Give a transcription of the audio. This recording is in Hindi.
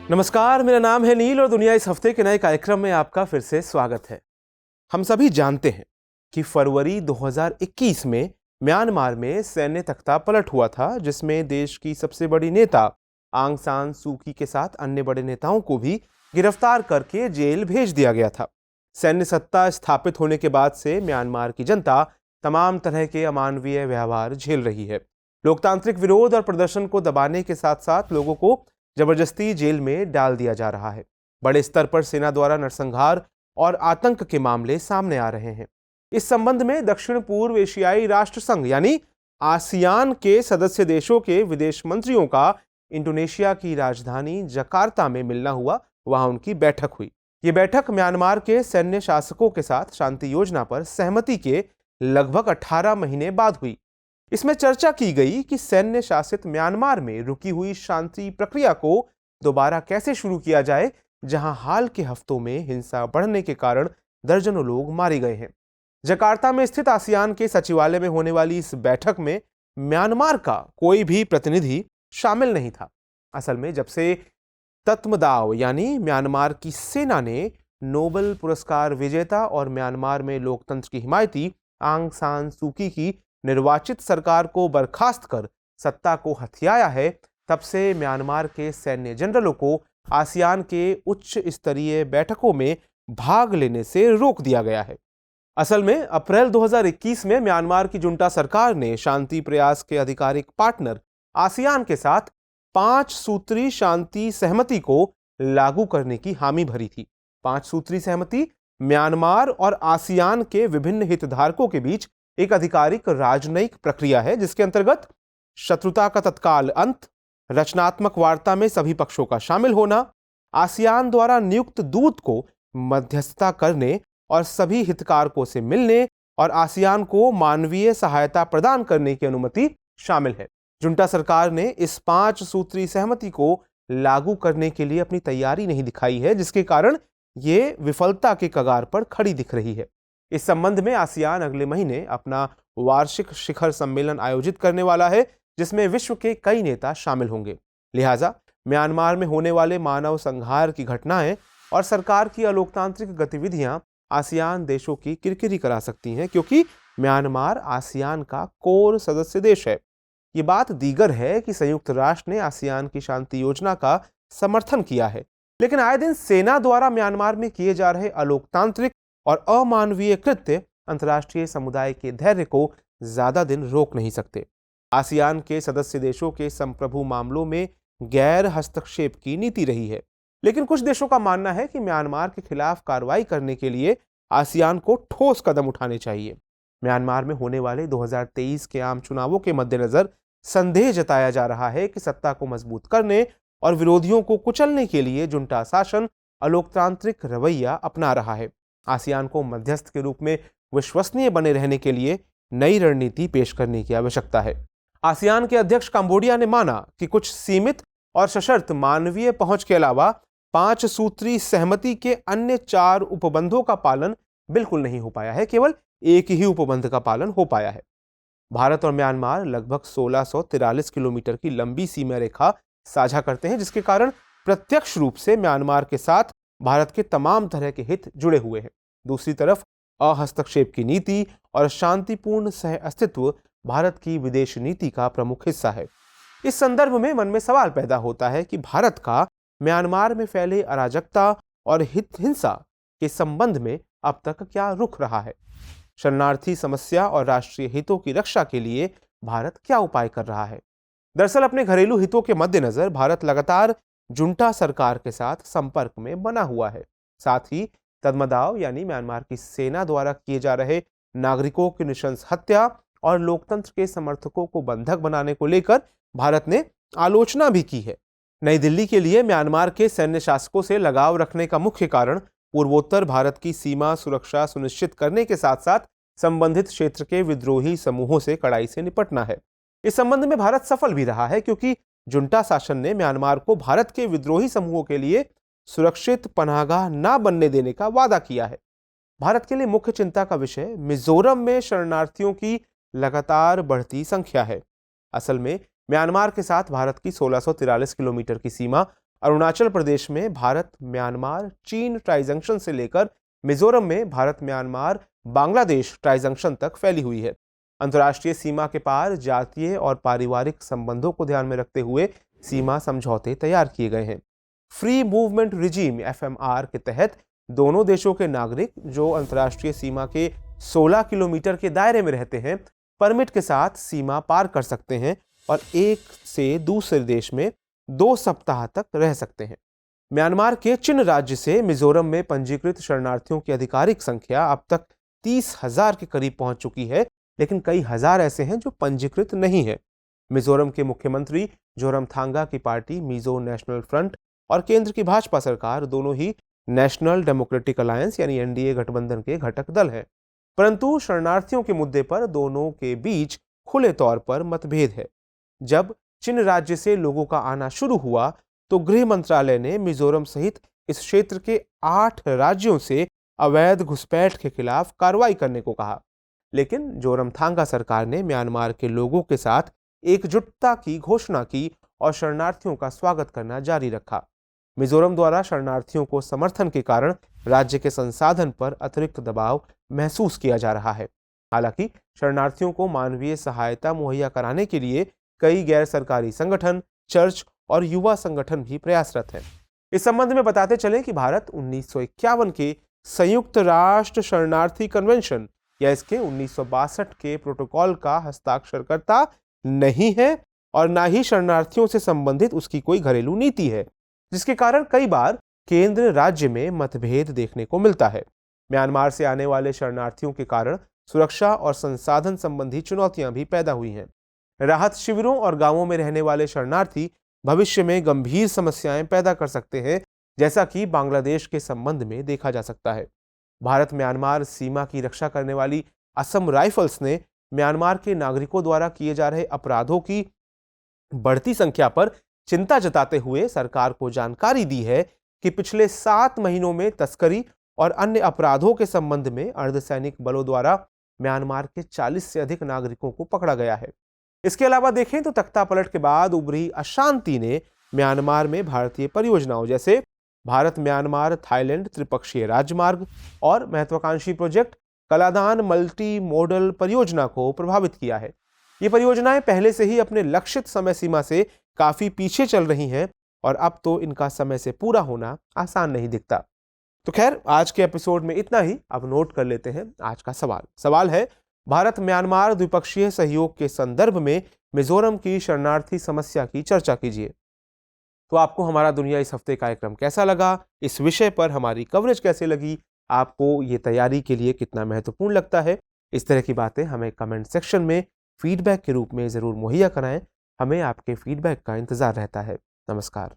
नमस्कार, मेरा नाम है नील और दुनिया इस हफ्ते के नए कार्यक्रम में आपका फिर से स्वागत है। हम सभी जानते हैं कि फरवरी 2021 में म्यांमार में सैन्य तख्तापलट हुआ था, जिसमें देश की सबसे बड़ी नेता आंग सान सू की के साथ अन्य बड़े नेताओं को भी गिरफ्तार करके जेल भेज दिया गया था। सैन्य सत्ता स्थापित होने के बाद से म्यांमार की जनता तमाम तरह के अमानवीय व्यवहार झेल रही है। लोकतांत्रिक विरोध और प्रदर्शन को दबाने के साथ साथ लोगों को जबरदस्ती जेल में डाल दिया जा रहा है। बड़े स्तर पर सेना द्वारा नरसंहार और आतंक के मामले सामने आ रहे हैं। इस संबंध में दक्षिण पूर्व एशियाई राष्ट्र संघ यानी आसियान के सदस्य देशों के विदेश मंत्रियों का इंडोनेशिया की राजधानी जकार्ता में मिलना हुआ। वहां उनकी बैठक हुई। ये बैठक म्यांमार के सैन्य शासकों के साथ शांति योजना पर सहमति के लगभग 18 महीने बाद हुई। इसमें चर्चा की गई कि सैन्य शासित म्यांमार में रुकी हुई शांति प्रक्रिया को दोबारा कैसे शुरू किया जाए, जहां हाल के हफ्तों में हिंसा बढ़ने के कारण दर्जनों लोग मारे गए हैं। जकार्ता में स्थित आसियान के सचिवालय में होने वाली इस बैठक में म्यांमार का कोई भी प्रतिनिधि शामिल नहीं था। असल में जब से तत्मदाव यानी म्यांमार की सेना ने नोबेल पुरस्कार विजेता और म्यांमार में लोकतंत्र की हिमायती आंग सान सू की निर्वाचित सरकार को बर्खास्त कर सत्ता को हथियाया है, तब से म्यांमार के सैन्य जनरलों को आसियान के उच्च स्तरीय बैठकों में भाग लेने से रोक दिया गया है। असल में अप्रैल 2021 में म्यांमार की जुंटा सरकार ने शांति प्रयास के आधिकारिक पार्टनर आसियान के साथ 5 सूत्री शांति सहमति को लागू करने की हामी भरी थी। 5 सूत्री सहमति म्यांमार और आसियान के विभिन्न हितधारकों के बीच एक आधिकारिक राजनयिक प्रक्रिया है, जिसके अंतर्गत शत्रुता का तत्काल अंत, रचनात्मक वार्ता में सभी पक्षों का शामिल होना, आसियान द्वारा नियुक्त दूत को मध्यस्थता करने और सभी हितधारकों से मिलने और आसियान को मानवीय सहायता प्रदान करने की अनुमति शामिल है। जुंटा सरकार ने इस 5 सूत्री सहमति को लागू करने के लिए अपनी तैयारी नहीं दिखाई है, जिसके कारण ये विफलता के कगार पर खड़ी दिख रही है। इस संबंध में आसियान अगले महीने अपना वार्षिक शिखर सम्मेलन आयोजित करने वाला है, जिसमें विश्व के कई नेता शामिल होंगे। लिहाजा म्यांमार में होने वाले मानव संहार की घटनाएं और सरकार की अलोकतांत्रिक गतिविधियां आसियान देशों की किरकिरी करा सकती हैं, क्योंकि म्यांमार आसियान का कोर सदस्य देश है। ये बात दीगर है कि संयुक्त राष्ट्र ने आसियान की शांति योजना का समर्थन किया है, लेकिन आए दिन सेना द्वारा म्यांमार में किए जा रहे अलोकतांत्रिक और अमानवीय कृत्य अंतर्राष्ट्रीय समुदाय के धैर्य को ज्यादा दिन रोक नहीं सकते। आसियान के सदस्य देशों के संप्रभु मामलों में गैर हस्तक्षेप की नीति रही है, लेकिन कुछ देशों का मानना है कि म्यांमार के खिलाफ कार्रवाई करने के लिए आसियान को ठोस कदम उठाने चाहिए। म्यांमार में होने वाले 2023 के आम चुनावों के मद्देनजर संदेह जताया जा रहा है कि सत्ता को मजबूत करने और विरोधियों को कुचलने के लिए जुंटा शासन अलोकतांत्रिक रवैया अपना रहा है। आसियान को मध्यस्थ के रूप में विश्वसनीय बने रहने के लिए नई रणनीति पेश करने की आवश्यकता है। आसियान के अध्यक्ष कंबोडिया ने माना कि कुछ सीमित और सशर्त मानवीय पहुंच के अलावा 5 सूत्री सहमति के अन्य 4 उपबंधों का पालन बिल्कुल नहीं हो पाया है, केवल एक ही उपबंध का पालन हो पाया है। भारत और म्यांमार लगभग 1643 किलोमीटर की लंबी सीमा रेखा साझा करते हैं, जिसके कारण प्रत्यक्ष रूप से म्यांमार के साथ भारत के तमाम तरह के हित जुड़े हुए हैं। दूसरी तरफ अहस्तक्षेप की नीति और शांतिपूर्ण सह अस्तित्व भारत की विदेश नीति का प्रमुख हिस्सा है। इस संदर्भ में मन में सवाल पैदा होता है कि भारत का म्यांमार में फैले अराजकता और हिंसा के संबंध में अब तक क्या रुख रहा है। शरणार्थी समस्या और राष्ट्रीय हितों की रक्षा के लिए भारत क्या उपाय कर रहा है। दरअसल अपने घरेलू हितों के मद्देनजर भारत लगातार जुंटा सरकार के साथ संपर्क में बना हुआ है। साथ ही तत्मदाव यानी म्यांमार की सेना द्वारा किए जा रहे नागरिकों की नृशंस हत्या और लोकतंत्र के समर्थकों को बंधक बनाने को लेकर भारत ने आलोचना भी की है। नई दिल्ली के लिए म्यांमार के सैन्य शासकों से लगाव रखने का मुख्य कारण पूर्वोत्तर भारत की सीमा सुरक्षा सुनिश्चित करने के साथ साथ संबंधित क्षेत्र के विद्रोही समूहों से कड़ाई से निपटना है। इस संबंध में भारत सफल भी रहा है, क्योंकि जुंटा शासन ने म्यांमार को भारत के विद्रोही समूहों के लिए सुरक्षित पनाहगाह न बनने देने का वादा किया है। भारत के लिए मुख्य चिंता का विषय मिजोरम में शरणार्थियों की लगातार बढ़ती संख्या है। असल में म्यांमार के साथ भारत की 1643 किलोमीटर की सीमा अरुणाचल प्रदेश में भारत म्यांमार चीन ट्राई जंक्शन से लेकर मिजोरम में Bharat Myanmar Bangladesh tri junction तक फैली हुई है। अंतर्राष्ट्रीय सीमा के पार जातीय और पारिवारिक संबंधों को ध्यान में रखते हुए सीमा समझौते तैयार किए गए हैं। फ्री मूवमेंट रिजीम FMR के तहत दोनों देशों के नागरिक जो अंतर्राष्ट्रीय सीमा के 16 किलोमीटर के दायरे में रहते हैं, परमिट के साथ सीमा पार कर सकते हैं और एक से दूसरे देश में 2 सप्ताह तक रह सकते हैं। म्यांमार के चिन राज्य से मिजोरम में पंजीकृत शरणार्थियों की आधिकारिक संख्या अब तक 30,000 के करीब पहुंच चुकी है, लेकिन कई हजार ऐसे हैं जो पंजीकृत नहीं है। मिजोरम के मुख्यमंत्री जोरमथांगा की पार्टी मिजो नेशनल फ्रंट और केंद्र की भाजपा सरकार दोनों ही नेशनल डेमोक्रेटिक अलायंस यानी NDA गठबंधन के घटक दल हैं। परंतु शरणार्थियों के मुद्दे पर दोनों के बीच खुले तौर पर मतभेद है। जब चिन राज्य से लोगों का आना शुरू हुआ तो गृह मंत्रालय ने मिजोरम सहित इस क्षेत्र के 8 राज्यों से अवैध घुसपैठ के खिलाफ कार्रवाई करने को कहा, लेकिन जोरमथांगा सरकार ने म्यांमार के लोगों के साथ एकजुटता की घोषणा की और शरणार्थियों का स्वागत करना जारी रखा। मिजोरम द्वारा शरणार्थियों को समर्थन के कारण राज्य के संसाधन पर अतिरिक्त दबाव महसूस किया जा रहा है। हालांकि शरणार्थियों को मानवीय सहायता मुहैया कराने के लिए कई गैर सरकारी संगठन, चर्च और युवा संगठन भी प्रयासरत हैं। इस संबंध में बताते चलें कि भारत 1951 के संयुक्त राष्ट्र शरणार्थी कन्वेंशन या इसके 1962 के प्रोटोकॉल का हस्ताक्षरकर्ता नहीं है और न ही शरणार्थियों से संबंधित उसकी कोई घरेलू नीति है, जिसके कारण कई बार केंद्र राज्य में मतभेद देखने को मिलता है। म्यांमार से आने वाले शरणार्थियों के कारण सुरक्षा और संसाधन संबंधी चुनौतियां भी पैदा हुई हैं। राहत शिविरों और गांवों में रहने वाले शरणार्थी भविष्य में गंभीर समस्याएं पैदा कर सकते हैं, जैसा कि बांग्लादेश के संबंध में देखा जा सकता है। भारत म्यांमार सीमा की रक्षा करने वाली असम राइफल्स ने म्यांमार के नागरिकों द्वारा किए जा रहे अपराधों की बढ़ती संख्या पर चिंता जताते हुए सरकार को जानकारी दी है कि पिछले 7 महीनों में तस्करी और अन्य अपराधों के संबंध में अर्धसैनिक बलों द्वारा म्यांमार के 40 से अधिक नागरिकों को पकड़ा गया है। इसके अलावा देखें तो तख्तापलट के बाद उभरी अशांति ने म्यांमार में भारतीय परियोजनाओं जैसे भारत म्यांमार थाईलैंड त्रिपक्षीय राजमार्ग और महत्वाकांक्षी प्रोजेक्ट कलादान मल्टी मॉडल परियोजना को प्रभावित किया है। ये परियोजनाएं पहले से ही अपने लक्षित समय सीमा से काफी पीछे चल रही हैं और अब तो इनका समय से पूरा होना आसान नहीं दिखता। तो खैर, आज के एपिसोड में इतना ही। अब नोट कर लेते हैं आज का सवाल है, भारत म्यांमार द्विपक्षीय सहयोग के संदर्भ में मिजोरम की शरणार्थी समस्या की चर्चा कीजिए। तो आपको हमारा दुनिया इस हफ्ते कार्यक्रम कैसा लगा? इस विषय पर हमारी कवरेज कैसे लगी? आपको ये तैयारी के लिए कितना महत्वपूर्ण लगता है? इस तरह की बातें हमें कमेंट सेक्शन में फीडबैक के रूप में ज़रूर मुहैया कराएं। हमें आपके फीडबैक का इंतज़ार रहता है। नमस्कार।